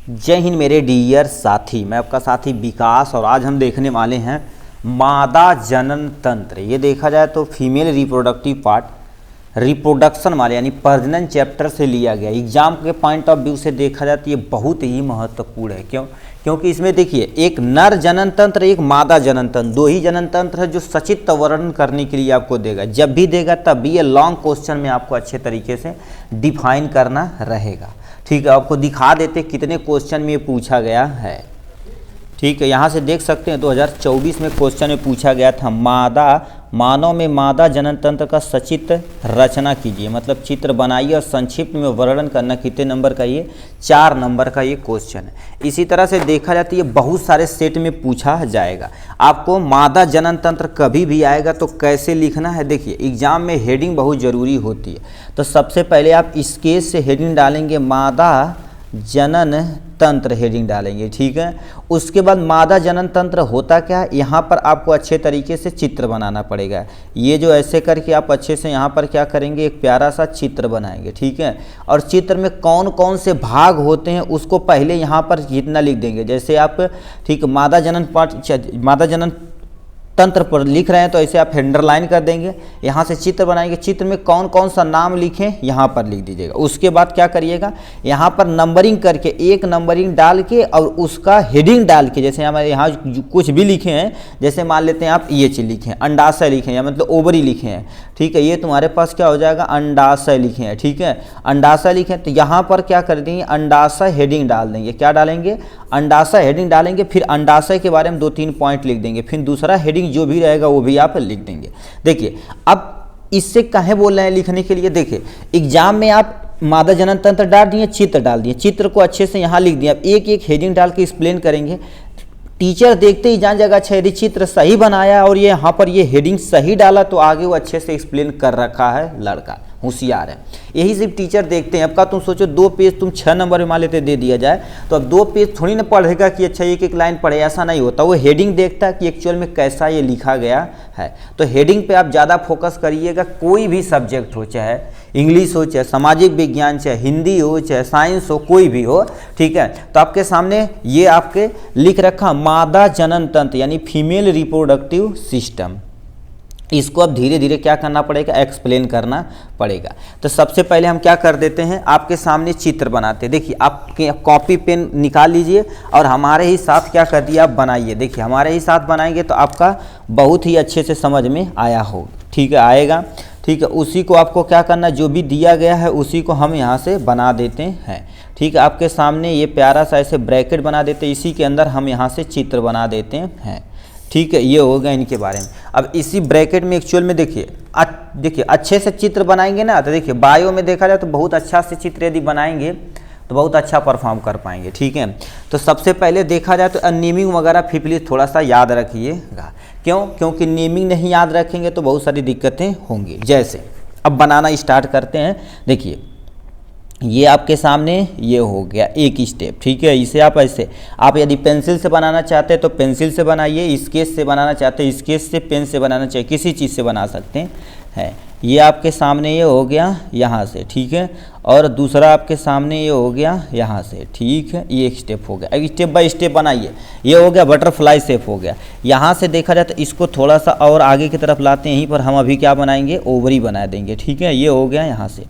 जय हिंद मेरे डियर साथी, मैं आपका साथी विकास और आज हम देखने वाले हैं मादा जनन तंत्र। ये देखा जाए तो फीमेल रिप्रोडक्टिव पार्ट, रिप्रोडक्शन वाले यानी प्रजनन चैप्टर से लिया गया। एग्जाम के पॉइंट ऑफ व्यू से देखा जाए तो ये बहुत ही महत्वपूर्ण है। क्योंकि इसमें देखिए एक नर जनन तंत्र, एक मादा जनन तंत्र, दो ही जनन तंत्र है जो सचित्र वर्णन करने के लिए आपको देगा। जब भी देगा तब भी ये लॉन्ग क्वेश्चन में आपको अच्छे तरीके से डिफाइन करना रहेगा। ठीक है, आपको दिखा देते कितने क्वेश्चन में पूछा गया है। ठीक है, यहाँ से देख सकते हैं 2024 में क्वेश्चन में पूछा गया था मानव में मादा जनन तंत्र का सचित्र रचना कीजिए, मतलब चित्र बनाइए और संक्षिप्त में वर्णन करना। कितने नंबर का ये 4 नंबर का ये क्वेश्चन है। इसी तरह से देखा जाए तो ये बहुत सारे सेट में पूछा जाएगा। आपको मादा जनन तंत्र कभी भी आएगा तो कैसे लिखना है, देखिए एग्जाम में हेडिंग बहुत ज़रूरी होती है। तो सबसे पहले आप स्केच से हेडिंग डालेंगे मादा जनन तंत्र, हेडिंग डालेंगे। ठीक है, उसके बाद मादा जनन तंत्र होता क्या है, यहाँ पर आपको अच्छे तरीके से चित्र बनाना पड़ेगा। ये जो ऐसे करके आप अच्छे से यहाँ पर क्या करेंगे, एक प्यारा सा चित्र बनाएंगे। ठीक है, और चित्र में कौन कौन से भाग होते हैं उसको पहले यहाँ पर जितना लिख देंगे। जैसे आप ठीक मादा जनन तंत्र पर लिख रहे हैं तो ऐसे आप अंडरलाइन कर देंगे। यहाँ से चित्र बनाएंगे, चित्र में कौन कौन सा नाम लिखें यहाँ पर लिख दीजिएगा। उसके बाद क्या करिएगा, यहाँ पर नंबरिंग करके एक नंबरिंग डाल के और उसका हेडिंग डाल के, जैसे हमारे यहाँ कुछ भी लिखे हैं, जैसे मान लेते हैं आप ये चीज़ लिखे हैं, अंडाशय लिखे हैं या मतलब ओवरी लिखे हैं। ठीक है, ये तुम्हारे पास क्या हो जाएगा, अंडाशय लिखे हैं। ठीक है, अंडाशय लिखे हैं तो यहाँ पर क्या कर देंगे, अंडाशय हेडिंग डाल देंगे। क्या डालेंगे, अंडाशय हेडिंग डालेंगे। फिर अंडाशय के बारे में 2-3 पॉइंट लिख देंगे। फिर दूसरा हेडिंग जो भी रहेगा वो भी आप लिख देंगे। देखिए अब इससे कहे बोल रहे हैं लिखने के लिए, देखिए एग्जाम में आप मादा जनन तंत्र डाल दिए, चित्र डाल दिए, चित्र को अच्छे से यहाँ लिख दिया। अब एक एक हेडिंग डाल के एक्सप्लेन करेंगे। टीचर देखते ही जान जाएगा अच्छा यदि चित्र सही बनाया और ये यहाँ पर ये हेडिंग सही डाला तो आगे वो अच्छे से एक्सप्लेन कर रखा है, लड़का होशियार है। यही सिर्फ टीचर देखते हैं। अब का तुम सोचो 2 पेज तुम 6 नंबर में मान लेते दे दिया जाए तो अब 2 पेज थोड़ी ना पढ़ेगा कि अच्छा एक एक लाइन पढ़े, ऐसा नहीं होता। वो हेडिंग देखता है कि एक्चुअल में कैसा ये लिखा गया है। तो हेडिंग पे आप ज़्यादा फोकस करिएगा। कोई भी सब्जेक्ट हो, चाहे इंग्लिश हो, चाहे सामाजिक विज्ञान, चाहे हिंदी हो, चाहे साइंस हो, कोई भी हो। ठीक है, तो आपके सामने ये आपके लिख रखा मादा जनन तंत्र यानी फीमेल रिप्रोडक्टिव सिस्टम। इसको अब धीरे धीरे क्या करना पड़ेगा, एक्सप्लेन करना पड़ेगा। तो सबसे पहले हम क्या कर देते हैं, आपके सामने चित्र बनाते हैं। देखिए आप कॉपी पेन निकाल लीजिए और हमारे ही साथ क्या कर दिया, आप बनाइए। देखिए हमारे ही साथ बनाएंगे तो आपका बहुत ही अच्छे से समझ में आया हो। ठीक है, आएगा। ठीक है, उसी को आपको क्या करना, जो भी दिया गया है उसी को हम यहाँ से बना देते हैं। ठीक है, आपके सामने ये प्यारा सा ऐसे ब्रैकेट बना देते हैं, इसी के अंदर हम यहाँ से चित्र बना देते हैं। ठीक है, ये हो गया इनके बारे में। अब इसी ब्रैकेट में एक्चुअल में देखिए अच्छे से चित्र बनाएंगे ना तो देखिए बायो में देखा जाए तो बहुत अच्छा से चित्र यदि बनाएंगे तो बहुत अच्छा परफॉर्म कर पाएंगे। ठीक है, तो सबसे पहले देखा जाए तो नेमिंग वगैरह फिर थोड़ा सा याद रखिएगा। क्योंकि नेमिंग नहीं याद रखेंगे तो बहुत सारी दिक्कतें होंगी। जैसे अब बनाना स्टार्ट करते हैं। देखिए ये आपके सामने ये हो गया एक स्टेप। ठीक है, इसे आप ऐसे, आप यदि पेंसिल से बनाना चाहते हैं तो पेंसिल से बनाइए, स्केच से बनाना चाहते हैं स्केच से, पेन से बनाना चाहिए, किसी चीज़ से बना सकते हैं। ये आपके सामने ये हो गया यहाँ से। ठीक है, और दूसरा आपके सामने ये हो गया यहाँ से। ठीक है, ये एक स्टेप हो गया। अब स्टेप बाय स्टेप बनाइए। ये हो गया बटरफ्लाई शेप हो गया। यहाँ से देखा जाए तो इसको थोड़ा सा और आगे की तरफ लाते हैं। यहीं पर हम अभी क्या बनाएंगे, ओवरी बना देंगे। ठीक है, ये हो गया यहाँ से।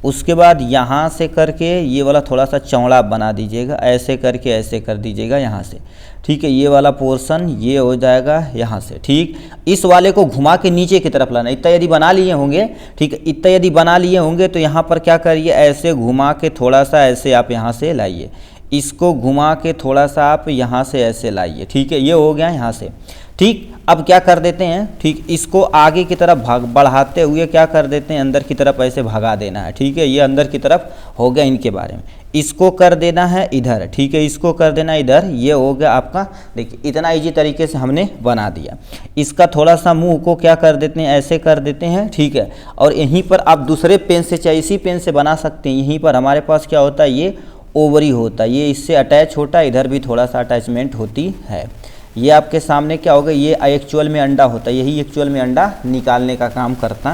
उसके बाद यहाँ से करके ये वाला थोड़ा सा चौड़ा बना दीजिएगा, ऐसे करके ऐसे कर दीजिएगा यहाँ से। ठीक है, ये वाला पोर्शन ये हो जाएगा यहाँ से। ठीक, इस वाले को घुमा के नीचे की तरफ लाना। इतना यदि बना लिए होंगे, ठीक है, इतना यदि बना लिए होंगे तो यहाँ पर क्या करिए, ऐसे घुमा के थोड़ा सा ऐसे आप यहाँ से लाइए, इसको घुमा के थोड़ा सा आप यहाँ से ऐसे लाइए। ठीक है, ये हो गया यहाँ से। ठीक, अब क्या कर देते हैं, ठीक इसको आगे की तरफ बढ़ाते हुए क्या कर देते हैं, अंदर की तरफ ऐसे भगा देना है। ठीक है, ये अंदर की तरफ हो गया इनके बारे में। इसको कर देना है इधर। ठीक है, इसको कर देना इधर। ये हो गया आपका। देखिए इतना इजी तरीके से हमने बना दिया। इसका थोड़ा सा मुंह को क्या कर देते हैं, ऐसे कर देते हैं। ठीक है, और यहीं पर आप दूसरे पेन से चाहे इसी पेन से बना सकते हैं। यहीं पर हमारे पास क्या होता है, ये ओवरी होता है, ये इससे अटैच होता है, इधर भी थोड़ा सा अटैचमेंट होती है। ये आपके सामने क्या होगा, ये एक्चुअल में अंडा होता है, यही एक्चुअल में अंडा निकालने का काम करता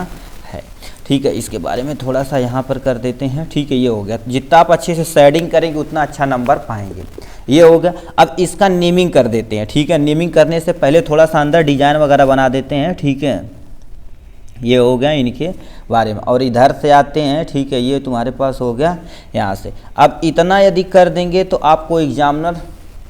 है। ठीक है, इसके बारे में थोड़ा सा यहाँ पर कर देते हैं। ठीक है, ये हो गया। जितना आप अच्छे से शेडिंग करेंगे उतना अच्छा नंबर पाएंगे। ये हो गया। अब इसका नेमिंग कर देते हैं। ठीक है, नेमिंग करने से पहले थोड़ा सा अंदर डिजाइन वगैरह बना देते हैं। ठीक है, ये हो गया इनके बारे में। और इधर से आते हैं। ठीक है, ये तुम्हारे पास हो गया यहाँ से। अब इतना यदि कर देंगे तो आपको एग्जामिनर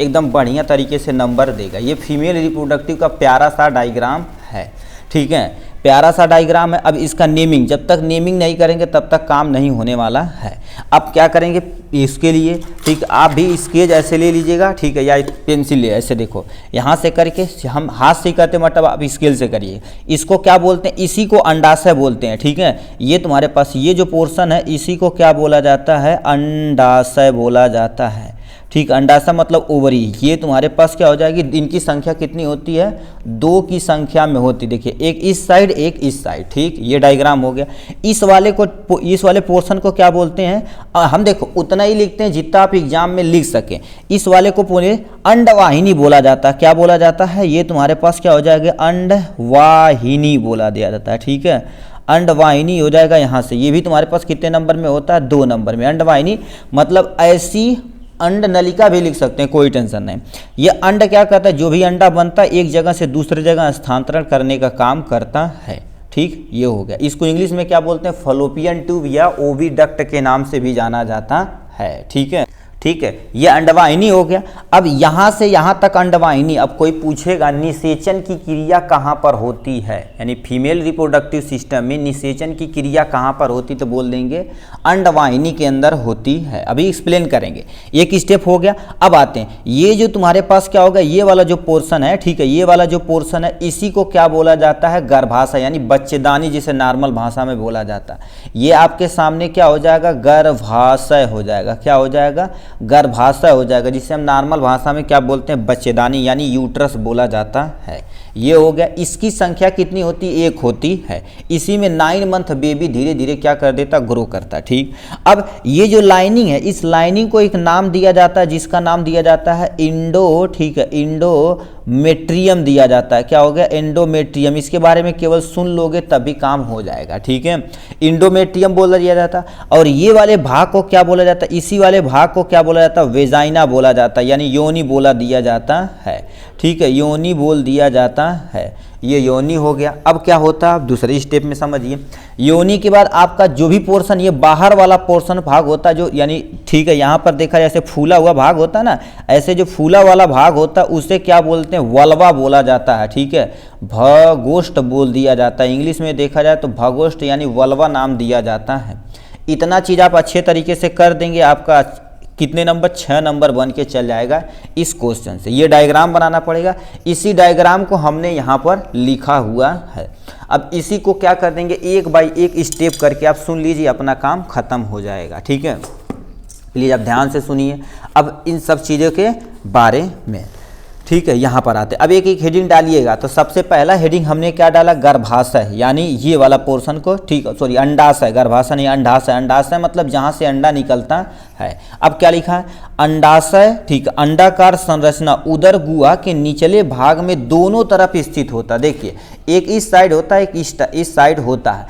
एकदम बढ़िया तरीके से नंबर देगा। ये फीमेल रिप्रोडक्टिव का प्यारा सा डायग्राम है। ठीक है, प्यारा सा डायग्राम है। अब इसका नेमिंग, जब तक नेमिंग नहीं करेंगे तब तक काम नहीं होने वाला है। अब क्या करेंगे इसके लिए, ठीक, आप भी स्केच ऐसे ले लीजिएगा। ठीक है, या पेंसिल ले, ऐसे देखो यहाँ से करके, हम हाथ से करते मतलब आप स्केल से करिए। इसको क्या बोलते हैं, इसी को अंडाशय बोलते हैं। ठीक है, ये तुम्हारे पास ये जो पोर्शन है इसी को क्या बोला जाता है, अंडाशय बोला जाता है। ठीक, अंडाशय मतलब ओवरी। ये तुम्हारे पास क्या हो जाएगी, इनकी संख्या कितनी होती है, 2 की संख्या में होती। देखिए, एक इस साइड एक इस साइड। ठीक, ये डायग्राम हो गया। इस वाले पोर्शन को क्या बोलते हैं, हम देखो उतना ही लिखते हैं जितना आप एग्जाम में लिख सकें। इस वाले को पूरे अंडवाहिनी बोला जाता है। क्या बोला जाता है, ये तुम्हारे पास क्या हो जाएगा, अंडवाहिनी बोला दिया जाता है। ठीक है, अंडवाहिनी हो जाएगा यहाँ से। ये भी तुम्हारे पास कितने नंबर में होता है, 2 नंबर में। अंडवाहिनी मतलब ऐसी अंड नलिका भी लिख सकते हैं, कोई टेंशन नहीं। ये अंड क्या करता है, जो भी अंडा बनता है एक जगह से दूसरी जगह स्थानांतरण करने का काम करता है। ठीक, ये हो गया। इसको इंग्लिश में क्या बोलते हैं, फलोपियन ट्यूब या ओविडक्ट के नाम से भी जाना जाता है। ठीक है, ठीक है, ये अंडवाहिनी हो गया। अब यहाँ से यहाँ तक अंडवाहिनी। अब कोई पूछेगा निषेचन की क्रिया कहाँ पर होती है, यानी फीमेल रिप्रोडक्टिव सिस्टम में निषेचन की क्रिया कहाँ पर होती, तो बोल देंगे अंडवाहिनी के अंदर होती है। अभी एक्सप्लेन करेंगे। एक स्टेप हो गया। अब आते हैं, ये जो तुम्हारे पास क्या होगा, ये वाला जो पोर्शन है, ठीक है, ये वाला जो पोर्शन है इसी को क्या बोला जाता है, गर्भाशय यानी बच्चेदानी, जिसे नॉर्मल भाषा में बोला जाता है। ये आपके सामने क्या हो जाएगा, गर्भाशय हो जाएगा। क्या हो जाएगा, गर्भाशय हो जाएगा, जिसे हम नॉर्मल भाषा में क्या बोलते हैं, बच्चेदानी यानी यूट्रस बोला जाता है। ये हो गया। इसकी संख्या कितनी होती है, 1 होती है। इसी में 9 मंथ बेबी धीरे धीरे क्या कर देता, ग्रो करता। ठीक, अब ये जो लाइनिंग है, इस लाइनिंग को एक नाम दिया जाता है, जिसका नाम दिया जाता है इंडो। ठीक है, इंडोमेट्रियम दिया जाता है। क्या हो गया, एंडोमेट्रियम। इसके बारे में केवल सुन लोगे तभी काम हो जाएगा। ठीक है, इंडोमेट्रियम बोला दिया जाता है। और ये वाले भाग को क्या बोला जाता है, इसी वाले भाग को क्या बोला जाता है, वेजाइना बोला जाता है, यानी योनि बोला दिया जाता है। ठीक है, योनि बोल दिया जाता है। ये योनि हो गया। अब क्या होता है, आप दूसरे स्टेप में समझिए। योनि के बाद आपका जो भी पोर्शन, ये बाहर वाला पोर्शन भाग होता है, जो यानी ठीक है, यहाँ पर देखा जैसे फूला हुआ भाग होता है ना, ऐसे जो फूला वाला भाग होता है उसे क्या बोलते हैं, वल्वा बोला जाता है। ठीक है, भगोष्ठ बोल दिया जाता है। इंग्लिश में देखा जाए तो भगोष्ठ यानी वल्वा नाम दिया जाता है। इतना चीज़ आप अच्छे तरीके से कर देंगे, आपका कितने नंबर, 6 नंबर बन के चल जाएगा इस क्वेश्चन से। ये डायग्राम बनाना पड़ेगा। इसी डायग्राम को हमने यहाँ पर लिखा हुआ है। अब इसी को क्या कर देंगे, 1 बाय 1 स्टेप करके आप सुन लीजिए, अपना काम खत्म हो जाएगा। ठीक है, प्लीज़ आप ध्यान से सुनिए अब इन सब चीज़ों के बारे में। ठीक है, यहाँ पर आते, अब एक एक हेडिंग डालिएगा। तो सबसे पहला हेडिंग हमने क्या डाला, गर्भाशय, यानी ये वाला पोर्शन को, ठीक है, सॉरी अंडाशय, गर्भाशय नहीं अंडाशय। अंडाशय मतलब जहाँ से अंडा निकलता है। अब क्या लिखा है, अंडाशय, ठीक, अंडाकार संरचना उदर गुहा के निचले भाग में दोनों तरफ स्थित होता है। देखिए, एक इस साइड होता है, एक इस साइड होता है।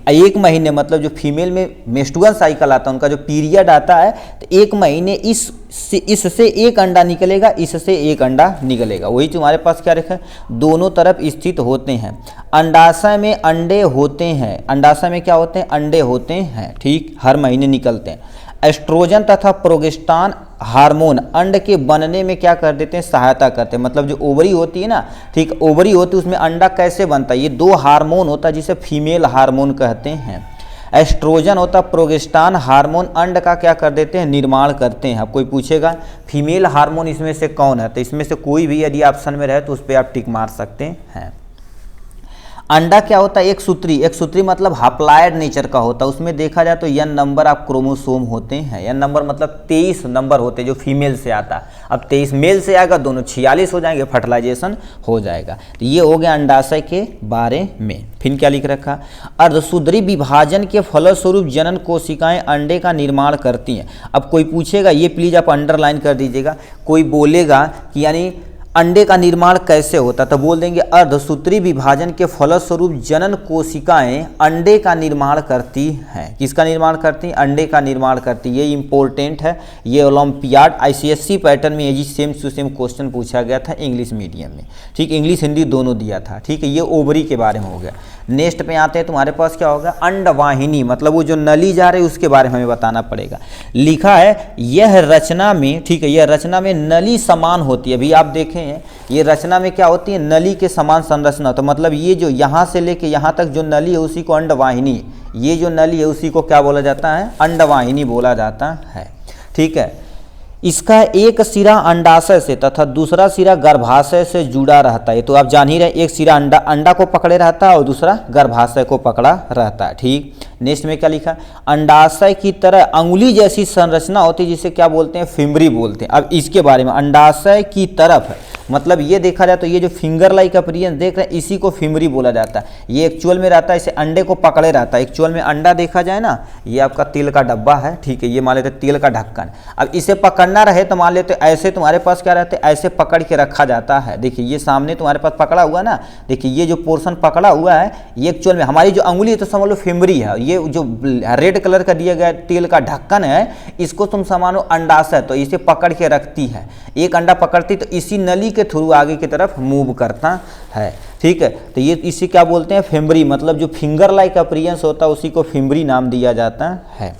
1 महीने मतलब जो फीमेल में मेंस्ट्रुअल साइकिल आता है, उनका जो पीरियड आता है, तो 1 महीने इससे एक अंडा निकलेगा, इससे एक अंडा निकलेगा। वही तुम्हारे पास क्या रखा है, दोनों तरफ स्थित होते हैं। अंडाशय में अंडे होते हैं। अंडाशय में क्या होते हैं, अंडे होते हैं। ठीक, हर महीने निकलते हैं। एस्ट्रोजन तथा प्रोगेस्टेरॉन हार्मोन अंड के बनने में क्या कर देते हैं, सहायता करते हैं। मतलब जो ओवरी होती है ना, ठीक, ओवरी होती है, उसमें अंडा कैसे बनता है, ये 2 हार्मोन होता है जिसे फीमेल हार्मोन कहते हैं। एस्ट्रोजन होता है, प्रोगेस्टेरॉन हार्मोन अंड का क्या कर देते हैं, निर्माण करते हैं। अब कोई पूछेगा फीमेल हार्मोन इसमें से कौन है, तो इसमें से कोई भी यदि ऑप्शन में रहे तो उस पर आप टिक मार सकते हैं। अंडा क्या होता है, एक सूत्री मतलब हप्लाइड नेचर का होता है। उसमें देखा जाए तो n नंबर आप क्रोमोसोम होते हैं। n नंबर मतलब 23 नंबर होते हैं जो फीमेल से आता है। अब 23 मेल से आएगा, दोनों 46 हो जाएंगे, फर्टिलाइजेशन हो जाएगा। तो ये हो गया अंडाशय के बारे में। फिर क्या लिख रखा, अर्धसूत्री विभाजन के फलस्वरूप जनन कोशिकाएं अंडे का निर्माण करती हैं। अब कोई पूछेगा, ये प्लीज आप अंडरलाइन कर दीजिएगा, कोई बोलेगा कि यानी अंडे का निर्माण कैसे होता है, तो बोल देंगे अर्धसूत्री विभाजन के फलस्वरूप जनन कोशिकाएं अंडे का निर्माण करती हैं। किसका निर्माण करती हैं? अंडे का निर्माण करती है। ये इंपॉर्टेंट है, ये ओलंपियाड ICSE पैटर्न में ये सेम टू सेम क्वेश्चन पूछा गया था इंग्लिश मीडियम में। ठीक, इंग्लिश हिंदी दोनों दिया था। ठीक है, ये ओवरी के बारे में हो गया। नेक्स्ट पे आते हैं, तुम्हारे पास क्या होगा? अंडवाहिनी, मतलब वो जो नली जा रही है उसके बारे में हमें बताना पड़ेगा। लिखा है यह रचना में, ठीक है, यह रचना में नली समान होती है। अभी आप देखें ये रचना में क्या होती है? नली के समान संरचना। तो मतलब ये जो यहाँ से लेके यहाँ तक जो नली है उसी को अंडवाहिनी, ये जो नली है उसी को क्या बोला जाता है? अंडवाहिनी बोला जाता है। ठीक है, इसका एक सिरा अंडाशय से तथा दूसरा सिरा गर्भाशय से जुड़ा रहता है। तो आप जान ही रहे, एक सिरा अंडा को पकड़े रहता है और दूसरा गर्भाशय को पकड़ा रहता है। ठीक, नेक्स्ट में क्या लिखा? अंडाशय की तरह अंगुली जैसी संरचना होती है जिसे क्या बोलते हैं? फिमरी बोलते हैं। अब इसके बारे में, अंडाशय की तरफ मतलब ये देखा जाए तो ये जो फिंगर लाइक अपीयरेंस देख रहे हैं इसी को फिमरी बोला जाता है। ये एक्चुअल में रहता है, इसे अंडे को पकड़े रहता है। एक्चुअल में अंडा देखा जाए ना, ये आपका तेल का डब्बा है। ठीक है, ये मान लेते तेल का ढक्कन। अब इसे पकड़ना रहे तो मान लेते ऐसे तुम्हारे पास क्या रहते हैं? ऐसे पकड़ के रखा जाता है। देखिए ये सामने तुम्हारे पास पकड़ा हुआ ना, देखिए ये जो पोर्शन पकड़ा हुआ है ये एक्चुअल में हमारी जो अंगुली है तो समझ लो फिमरी है। ये जो रेड कलर का दिया गया तेल का ढक्कन है इसको तुम समझो अंडाशय, तो इसे पकड़ के रखती है। एक अंडा पकड़ती तो इसी नली के थ्रू आगे की तरफ मूव करता है। ठीक है, तो ये इसी क्या बोलते हैं? फिमरी, मतलब जो फिंगर लाइक अपीयरेंस होता है उसी को फिमरी नाम दिया जाता है।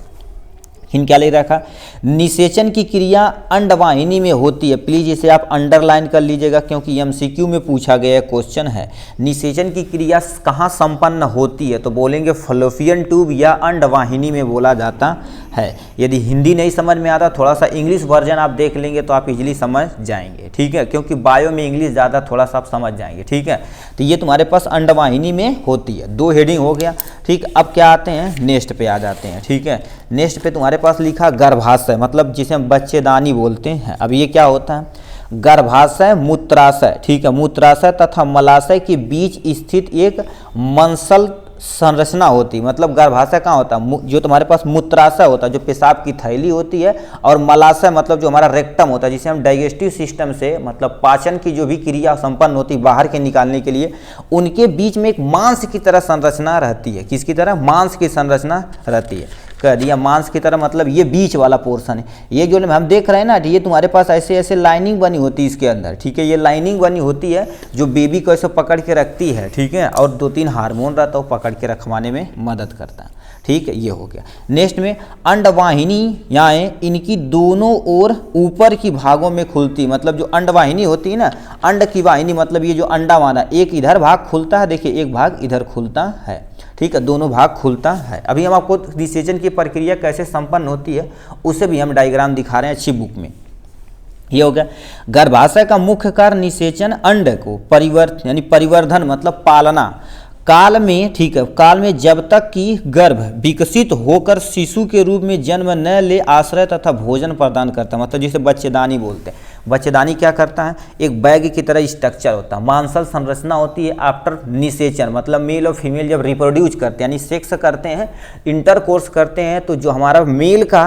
इन क्या ले रखा? निषेचन की क्रिया अंडवाहिनी में होती है। प्लीज इसे आप अंडरलाइन कर लीजिएगा क्योंकि MCQ में पूछा गया क्वेश्चन है। निषेचन की क्रिया कहाँ संपन्न होती है? तो बोलेंगे फलोपियन ट्यूब या अंडवाहिनी में बोला जाता है। यदि हिंदी नहीं समझ में आता थोड़ा सा इंग्लिश वर्जन आप देख लेंगे तो आप इजीली समझ जाएंगे। ठीक है, क्योंकि बायो में इंग्लिश ज़्यादा थोड़ा सा आप समझ जाएंगे। ठीक है, तो ये तुम्हारे पास अंडवाहिनी में होती है। 2 हेडिंग हो गया। ठीक, अब क्या आते हैं? नेक्स्ट पे आ जाते हैं। ठीक है, नेक्स्ट पे तुम्हारे पास लिखा गर्भाशय, मतलब जिसे हम बच्चेदानी बोलते हैं। अब ये क्या होता है? गर्भाशय मूत्राशय, ठीक है, मूत्राशय तथा मलाशय के बीच स्थित एक मंसल संरचना होती है। मतलब गर्भाशय कहाँ होता है? जो तुम्हारे पास मूत्राशय होता है जो पेशाब की थैली होती है, और मलाशय मतलब जो हमारा रेक्टम होता है जिसे हम डाइजेस्टिव सिस्टम से मतलब पाचन की जो भी क्रिया संपन्न होती है बाहर के निकालने के लिए, उनके बीच में एक मांस की तरह संरचना रहती है। किसकी तरह? मांस की संरचना रहती है। कह दिया मांस की तरह, मतलब ये बीच वाला पोर्शन है। ये जो हम देख रहे हैं ना, ये तुम्हारे पास ऐसे ऐसे लाइनिंग बनी होती है इसके अंदर। ठीक है, ये लाइनिंग बनी होती है जो बेबी को ऐसे पकड़ के रखती है। ठीक है, और 2-3 हार्मोन रहता है वो पकड़ के रखवाने में मदद करता है। ठीक है, ये हो गया। नेक्स्ट में अंडवाहिनी यहाँ इनकी दोनों ओर ऊपर की भागों में खुलती, मतलब जो अंडवाहिनी होती है ना, अंड की वाहिनी मतलब ये जो अंडा वाना, एक इधर भाग खुलता है, देखिए एक भाग इधर खुलता है। ठीक है, दोनों भाग खुलता है। अभी हम आपको निषेचन की प्रक्रिया कैसे संपन्न होती है उसे भी हम डायग्राम दिखा रहे हैं अच्छी बुक में। ये हो गया। गर्भाशय का मुख्य कार्य निषेचन अंड को परिवर्धन मतलब पालना काल में, ठीक है, काल में जब तक कि गर्भ विकसित होकर शिशु के रूप में जन्म न ले आश्रय तथा भोजन प्रदान करता है। मतलब जिसे बच्चेदानी बोलते हैं। बच्चेदानी क्या करता है? एक बैग की तरह स्ट्रक्चर होता है, मांसल संरचना होती है आफ्टर निषेचन। मतलब मेल और फीमेल जब रिप्रोड्यूस करते हैं यानी सेक्स करते हैं, इंटरकोर्स करते हैं, तो जो हमारा मेल का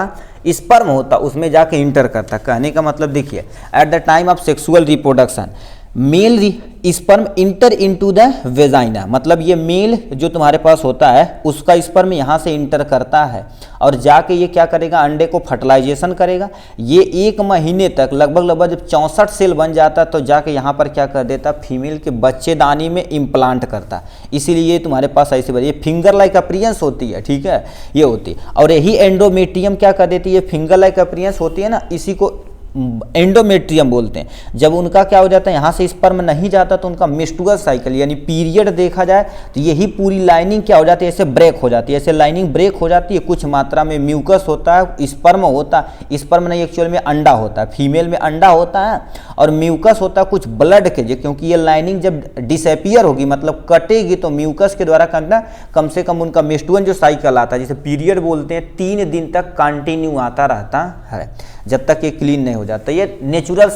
स्पर्म होता है उसमें जाके इंटर करता है। कहने का मतलब देखिए, at the time of sexual reproduction mail sperm inter into the vagina, मतलब ये मेल जो तुम्हारे पास होता है उसका स्पर्म यहाँ से इंटर करता है और जाके ये क्या करेगा? अंडे को फर्टिलाइजेशन करेगा। ये 1 महीने तक लगभग जब 64 सेल बन जाता तो जाके यहाँ पर क्या कर देता? फीमेल के बच्चेदानी में इम्प्लांट करता। इसीलिए ये तुम्हारे पास ऐसे ये फिंगर लाइक अपीयरेंस होती है। ठीक है, ये होती है। और यही एंडोमेट्रियम क्या कर देती है? फिंगर लाइक अपीयरेंस होती है ना, इसी को एंडोमेट्रियम बोलते हैं। जब उनका क्या हो जाता है, यहाँ से स्पर्म नहीं जाता तो उनका मेंस्ट्रुअल साइकिल यानी पीरियड देखा जाए तो यही पूरी लाइनिंग क्या हो जाती है? ऐसे ब्रेक हो जाती है। ऐसे लाइनिंग ब्रेक हो जाती है। कुछ मात्रा में म्यूकस होता है, स्पर्म होता है, स्पर्म नहीं एक्चुअल में अंडा होता है। फीमेल में अंडा होता है और म्यूकस होता है कुछ ब्लड के, क्योंकि ये लाइनिंग जब डिसअपियर होगी मतलब कटेगी तो म्यूकस के द्वारा करना कम से कम उनका मेंस्ट्रुअल जो साइकिल आता है जिसे पीरियड बोलते हैं 3 दिन तक कंटिन्यू आता रहता है जब तक ये क्लीन नहीं हो जाता। ये नेचुरल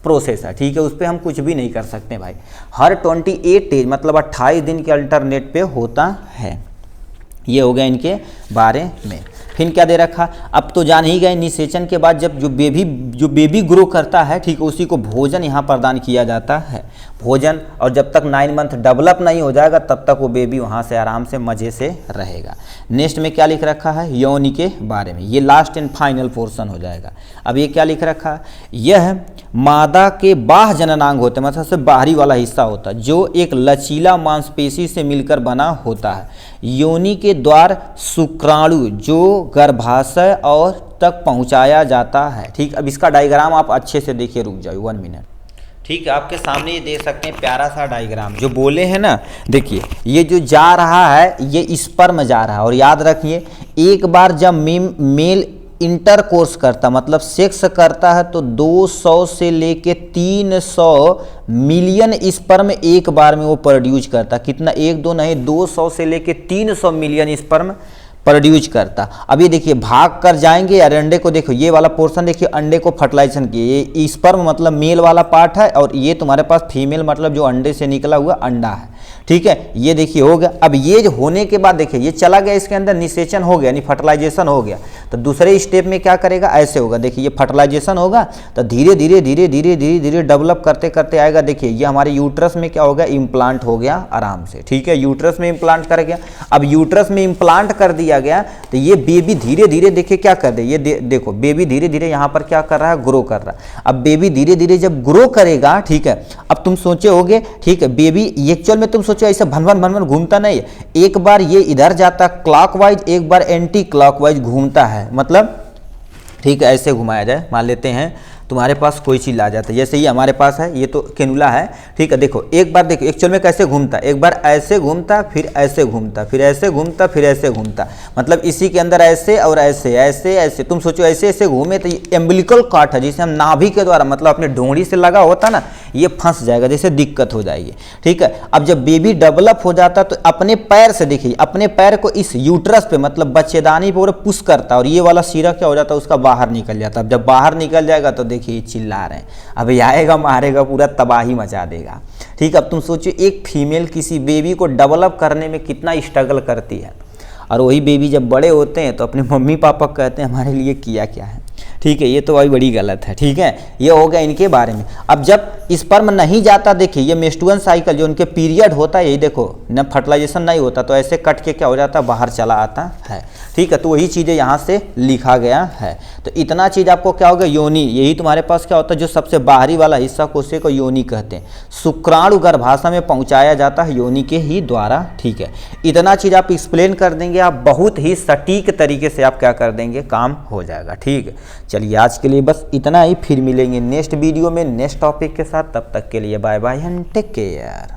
प्रोसेस है। ठीक है, उस पर हम कुछ भी नहीं कर सकते भाई। हर 28 डेज मतलब 28 दिन के अल्टरनेट पे होता है। ये हो गया इनके बारे में। फिर क्या दे रखा? अब तो जान ही गए निषेचन के बाद जब जो बेबी जो बेबी ग्रो करता है, ठीक, उसी को भोजन यहाँ प्रदान किया जाता है, भोजन। और जब तक 9 मंथ डेवलप नहीं हो जाएगा तब तक वो बेबी वहाँ से आराम से मज़े से रहेगा। नेक्स्ट में क्या लिख रखा है, योनि के बारे में, ये लास्ट एंड फाइनल पोर्शन हो जाएगा। अब ये क्या लिख रखा है, यह मादा के बाह्य जननांग होते हैं, मतलब सबसे बाहरी वाला हिस्सा होता है, जो एक लचीला मांसपेशी से मिलकर बना होता है। योनि के द्वार शुक्राणु जो गर्भाशय और तक पहुंचाया जाता है, ठीक। अब इसका डायग्राम आप अच्छे से देखिए, रुक जाइए 1 मिनट, ठीक है। आपके सामने ये देख सकते हैं प्यारा सा डायग्राम, जो बोले हैं ना, देखिए ये जो जा रहा है ये स्पर्म जा रहा है। और याद रखिए, एक बार जब मेल इंटरकोर्स करता, मतलब सेक्स करता है, तो 200 से लेके 300 मिलियन स्पर्म एक बार में वो प्रोड्यूस करता। कितना, 1 2 नहीं, 200 से लेके 300 मिलियन स्पर्म प्रोड्यूस करता। अब ये देखिए भाग कर जाएंगे यार, अंडे को देखो, ये वाला पोर्शन देखिए, अंडे को फर्टिलाइजेशन किए, ये स्पर्म मतलब मेल वाला पार्ट है, और ये तुम्हारे पास फीमेल मतलब जो अंडे से निकला हुआ अंडा है, ठीक है। ये देखिए हो गया। अब ये होने के बाद देखिए ये चला गया, इसके अंदर निषेचन हो गया, यानी फर्टिलाइजेशन हो गया। तो दूसरे स्टेप में क्या करेगा, ऐसे होगा, देखिए ये फर्टिलाइजेशन होगा, तो धीरे धीरे धीरे धीरे धीरे धीरे डेवलप करते करते आएगा। देखिए ये हमारे यूट्रस में क्या हो गया, इम्प्लांट हो गया आराम से, ठीक है, यूट्रस में इम्प्लांट कर गया। अब यूट्रस में इम्प्लांट कर दिया गया, तो ये बेबी धीरे धीरे देखिए क्या कर दे, ये देखो बेबी धीरे धीरे यहाँ पर क्या कर रहा है, ग्रो कर रहा है। अब बेबी धीरे धीरे जब ग्रो करेगा, ठीक है, अब तुम सोचे होगे, ठीक है, बेबी एक्चुअल में तुम सोचो ऐसे भनभन भनभन घूमता नहीं है, एक बार ये इधर जाता क्लॉकवाइज, एक बार एंटी क्लॉकवाइज घूमता है, मतलब ठीक है, ऐसे घुमाया जाए। मान लेते हैं तुम्हारे पास कोई चीज़ आ जाता है, जैसे ये हमारे पास है, ये तो कैनुला है, ठीक है। देखो एक बार देखो एक्चुअल में कैसे घूमता, एक बार ऐसे घूमता, फिर ऐसे घूमता, फिर ऐसे घूमता, फिर ऐसे घूमता, मतलब इसी के अंदर ऐसे और ऐसे ऐसे ऐसे, तुम सोचो ऐसे ऐसे घूमे तो ये एम्बिलिकल कॉर्ड है, जिसे हम नाभि के द्वारा, मतलब अपने ढूंढी से लगा होता ना, ये फंस जाएगा, जैसे दिक्कत हो जाएगी, ठीक है। अब जब बेबी डेवलप हो जाता तो अपने पैर से, देखिए अपने पैर को इस यूट्रस पे, मतलब बच्चेदानी पे पुश करता, और ये वाला सिरा क्या हो जाता है, उसका बाहर निकल जाता। अब जब बाहर निकल जाएगा तो देखिए चिल्ला रहे हैं, अब ये आएगा मारेगा, पूरा तबाही मचा देगा, ठीक। अब तुम सोचो एक फीमेल किसी बेबी को डेवलप करने में कितना स्ट्रगल करती है, और वही बेबी जब बड़े होते हैं तो अपने मम्मी पापा कहते हैं हमारे लिए किया क्या है, ठीक है। ये तो भाई बड़ी गलत है, ठीक है। ये हो गया इनके बारे में। अब जब स्पर्म नहीं जाता, देखिए ये मेंस्ट्रुअल साइकिल जो उनके पीरियड होता है, यही देखो न फर्टिलाइजेशन नहीं होता तो ऐसे कट के क्या हो जाता है, बाहर चला आता है, ठीक है। तो वही चीज़ें यहाँ से लिखा गया है। तो इतना चीज़ आपको क्या होगा, योनि, यही तुम्हारे पास क्या होता है, जो सबसे बाहरी वाला हिस्सा कोशे को योनि कहते हैं। शुक्राणु गर्भाशय में पहुँचाया जाता है योनि के ही द्वारा, ठीक है। इतना चीज़ आप एक्सप्लेन कर देंगे, आप बहुत ही सटीक तरीके से आप क्या कर देंगे, काम हो जाएगा, ठीक है। चलिए आज के लिए बस इतना ही, फिर मिलेंगे नेक्स्ट वीडियो में नेक्स्ट टॉपिक के साथ। तब तक के लिए bye bye and take care.